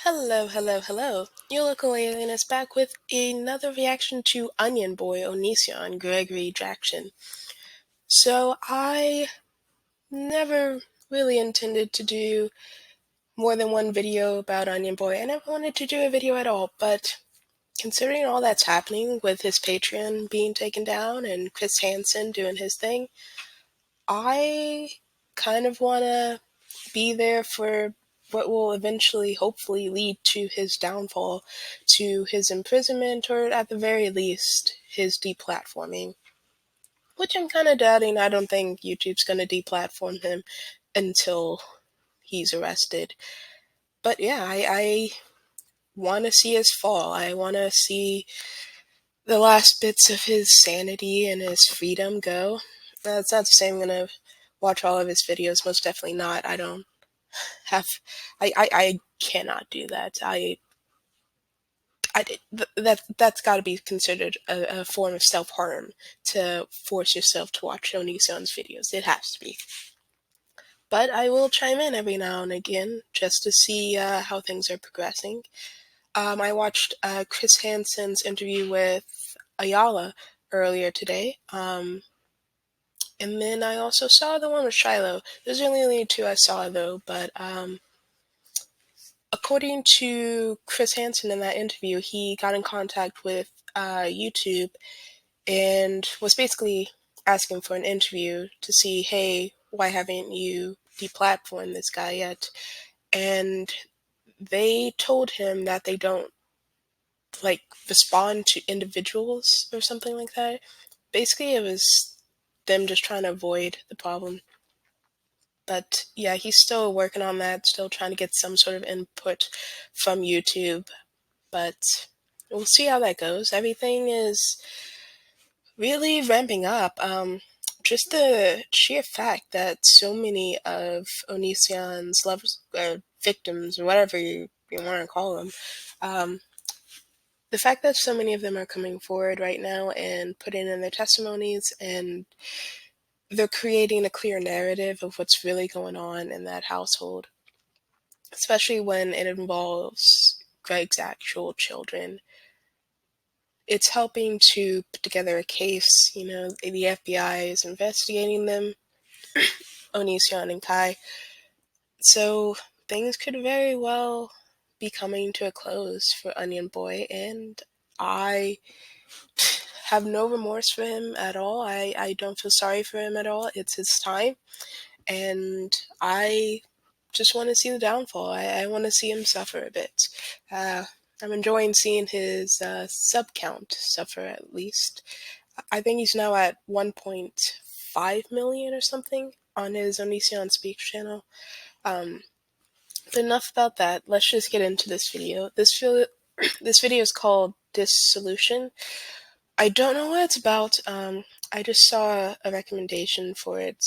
Hello, hello, hello. Your local alien is back with another reaction to Onion Boy Onision Gregory Jackson. So I never really intended to do more than one video about Onion Boy. I never wanted to do a video at all, but considering all that's happening with his Patreon being taken down and Chris Hansen doing his thing, I kind of want to be there for what will eventually, hopefully, lead to his downfall, to his imprisonment, or at the very least, his deplatforming. Which I'm kind of doubting. I don't think YouTube's going to deplatform him until he's arrested. But yeah, I want to see his fall. I want to see the last bits of his sanity and his freedom go. That's not to say I'm going to watch all of his videos. Most definitely not. I don't have I cannot do that. That's got to be considered a form of self-harm to force yourself to watch Onision's videos. It has to be. But I will chime in every now and again just to see how things are progressing. I watched Chris Hansen's interview with Ayala earlier today. And then I also saw the one with Shiloh. Those are the only two I saw, though, but according to Chris Hansen in that interview, he got in contact with YouTube and was basically asking for an interview to see, hey, why haven't you deplatformed this guy yet? And they told him that they don't respond to individuals or something like that. Basically, it was them just trying to avoid the problem. But yeah, he's still working on that, still trying to get some sort of input from YouTube. But we'll see how that goes. Everything is really ramping up. Just the sheer fact that so many of Onision's victims, or whatever you want to call them, the fact that so many of them are coming forward right now and putting in their testimonies, and they're creating a clear narrative of what's really going on in that household, especially when it involves Greg's actual children. It's helping to put together a case. The FBI is investigating them, Onision and Kai. So things could very well be coming to a close for Onion Boy, and I have no remorse for him at all. I don't feel sorry for him at all. It's his time, and I just want to see the downfall. I want to see him suffer a bit. I'm enjoying seeing his sub count suffer, at least. I think he's now at 1.5 million or something on his Onision Speaks channel. But enough about that. Let's just get into this video. This video is called Dissolution. I don't know what it's about. I just saw a recommendation for it.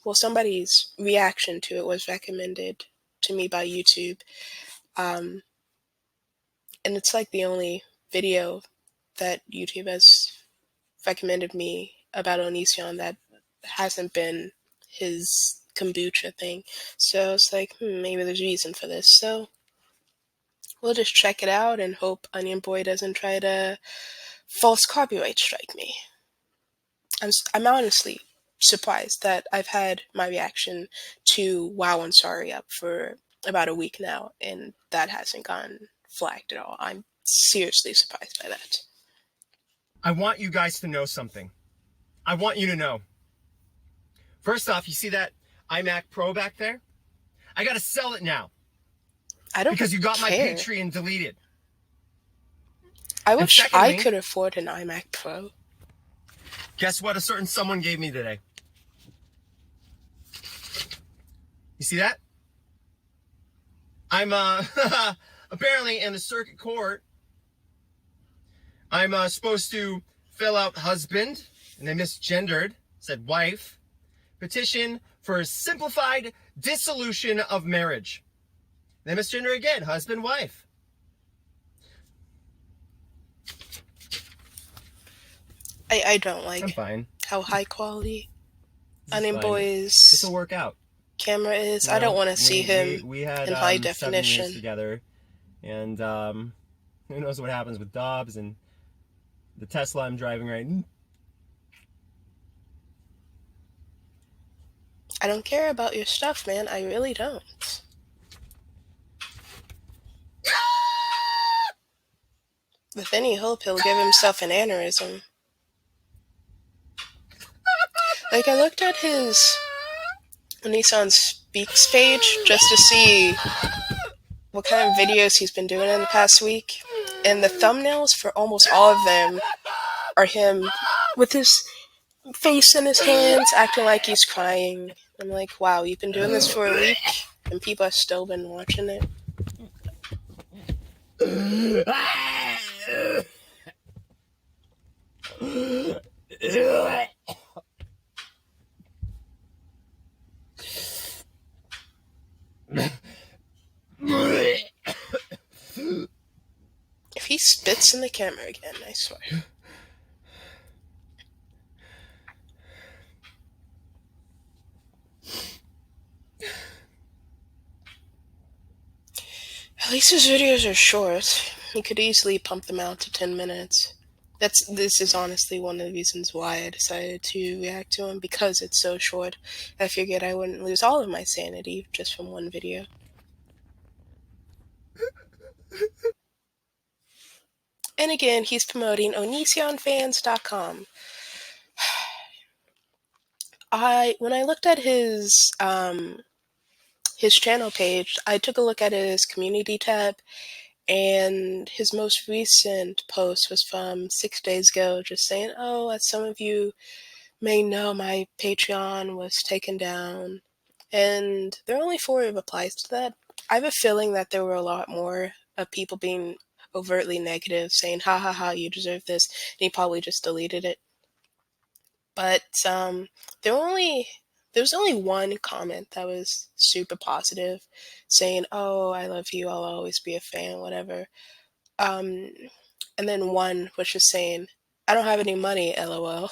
Well, somebody's reaction to it was recommended to me by YouTube. And it's like the only video that YouTube has recommended me about Onision that hasn't been his kombucha thing. So it's like, maybe there's a reason for this. So we'll just check it out and hope Onion Boy doesn't try to false copyright strike me. I'm honestly surprised that I've had my reaction to Wow and Sorry up for about a week now, and that hasn't gotten flagged at all. I'm seriously surprised by that. I want you guys to know something. I want you to know. First off, you see that iMac Pro back there? I gotta sell it now. I don't because you got my care. Patreon deleted. I wish I could afford an iMac Pro. Guess what a certain someone gave me today? You see that? I'm apparently in the circuit court. I'm supposed to fill out husband, and they misgendered, said wife. Petition for simplified dissolution of marriage. They misgender again, husband, wife. I don't like I'm fine. how high quality Onion Boy's This will work out. camera is. I don't want to see him we had, in high 7 definition. years together, And who knows what happens with Dobbs and the Tesla I'm driving right now. I don't care about your stuff, man. I really don't. With any hope, he'll give himself an aneurysm. Like, I looked at his Nissan Speaks page just to see what kind of videos he's been doing in the past week, and the thumbnails for almost all of them are him with his face in his hands, acting like he's crying. I'm like, wow, you've been doing this for a week, and people have still been watching it. If he spits in the camera again, I swear. At least his videos are short. He could easily pump them out to 10 minutes. This is honestly one of the reasons why I decided to react to him, because it's so short. I figured I wouldn't lose all of my sanity just from one video. And again, he's promoting onisionfans.com. When I looked at his channel page, I took a look at his community tab, and his most recent post was from 6 days ago, just saying, oh, as some of you may know, my Patreon was taken down. And there are only 4 replies to that. I have a feeling that there were a lot more of people being overtly negative, saying, ha ha ha, you deserve this, and he probably just deleted it. But there was only one comment that was super positive, saying, oh, I love you, I'll always be a fan, whatever. And then one was just saying, I don't have any money, lol.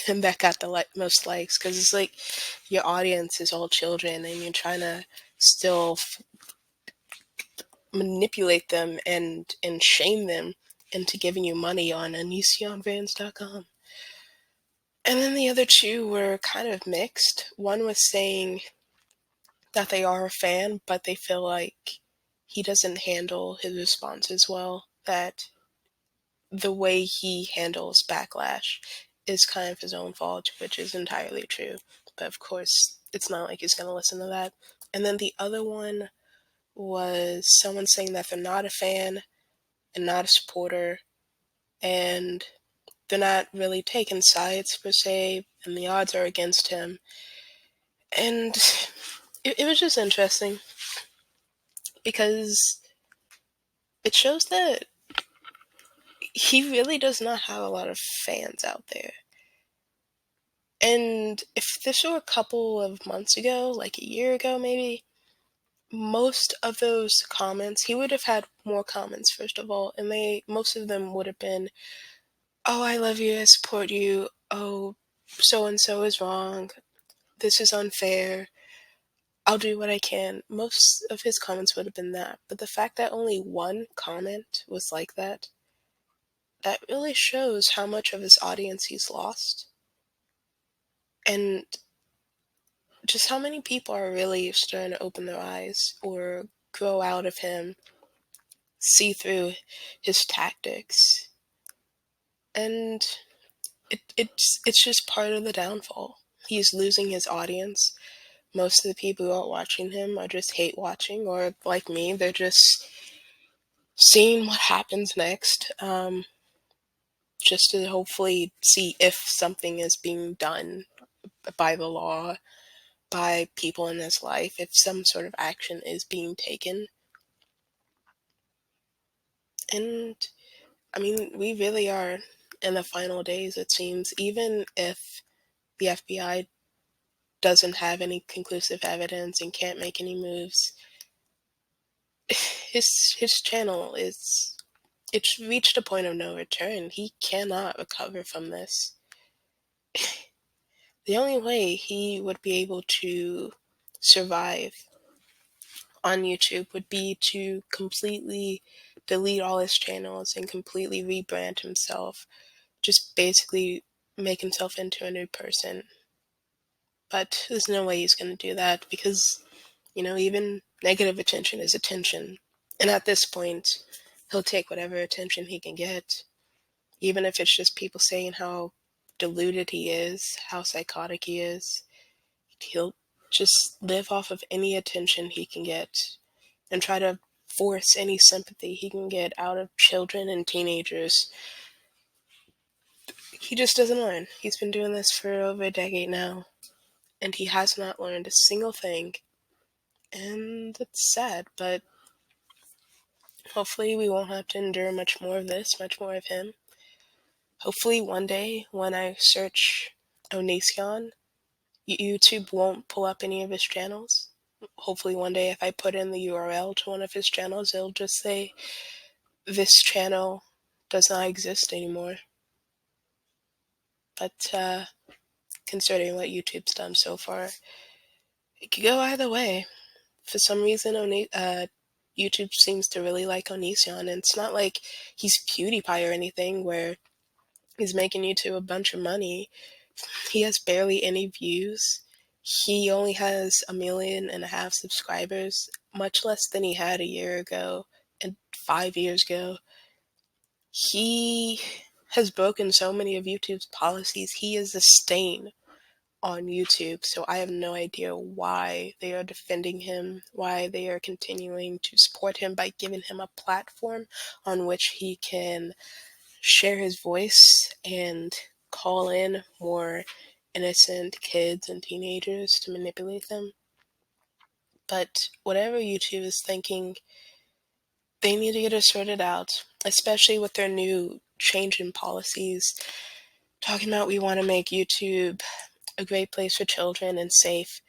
And that got the most likes, because it's like your audience is all children and you're trying to still manipulate them and shame them into giving you money on onisionfans.com. And then the other 2 were kind of mixed. One was saying that they are a fan, but they feel like he doesn't handle his responses well, that the way he handles backlash is kind of his own fault, which is entirely true. But of course, it's not like he's going to listen to that. And then the other one was someone saying that they're not a fan and not a supporter, and they're not really taking sides per se, and the odds are against him. And it was just interesting, because it shows that he really does not have a lot of fans out there. And if this were a couple of months ago, like a year ago maybe, most of those comments, he would have had more comments, first of all, and most of them would have been, oh, I love you, I support you, oh, so-and-so is wrong, this is unfair, I'll do what I can. Most of his comments would have been that. But the fact that only one comment was like that, that really shows how much of his audience he's lost. And just how many people are really starting to open their eyes or grow out of him, see through his tactics. And it's just part of the downfall. He's losing his audience. Most of the people who are watching him are just hate watching, or like me, they're just seeing what happens next, just to hopefully see if something is being done by the law, by people in his life, if some sort of action is being taken. And I mean, we really are in the final days, it seems. Even if the FBI doesn't have any conclusive evidence and can't make any moves, his channel it's reached a point of no return. He cannot recover from this. The only way he would be able to survive on YouTube would be to completely delete all his channels and completely rebrand himself, just basically make himself into a new person. But there's no way he's going to do that because, even negative attention is attention. And at this point, he'll take whatever attention he can get, even if it's just people saying how deluded he is, how psychotic he is. He'll just live off of any attention he can get and try to force any sympathy he can get out of children and teenagers. He just doesn't learn. He's been doing this for over a decade now, and he has not learned a single thing. And it's sad, but hopefully we won't have to endure much more of this, much more of him. Hopefully one day when I search Onision, YouTube won't pull up any of his channels. Hopefully one day if I put in the URL to one of his channels, it'll just say, this channel does not exist anymore. But considering what YouTube's done so far, it could go either way. For some reason, YouTube seems to really like Onision, and it's not like he's PewDiePie or anything where he's making YouTube a bunch of money. He has barely any views. He only has 1.5 million subscribers, much less than he had a year ago and 5 years ago. He has broken so many of YouTube's policies. He is a stain on YouTube, so I have no idea why they are defending him, why they are continuing to support him by giving him a platform on which he can share his voice and call in more innocent kids and teenagers to manipulate them. But whatever YouTube is thinking, they need to get it sorted out, especially with their new change in policies, talking about we want to make YouTube a great place for children and safe.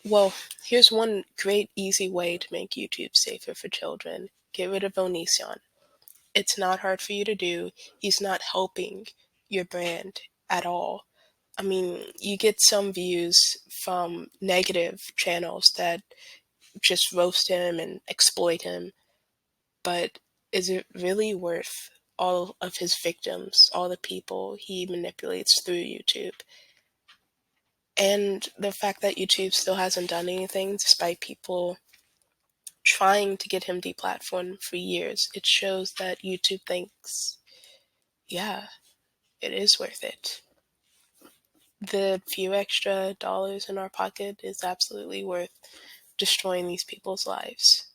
Well, here's one great easy way to make YouTube safer for children. Get rid of Onision. It's not hard for you to do. He's not helping your brand at all. I mean, you get some views from negative channels that just roast him and exploit him, but is it really worth all of his victims, all the people he manipulates through YouTube? And the fact that YouTube still hasn't done anything despite people trying to get him deplatformed for years, it shows that YouTube thinks, yeah, it is worth it. The few extra dollars in our pocket is absolutely worth destroying these people's lives.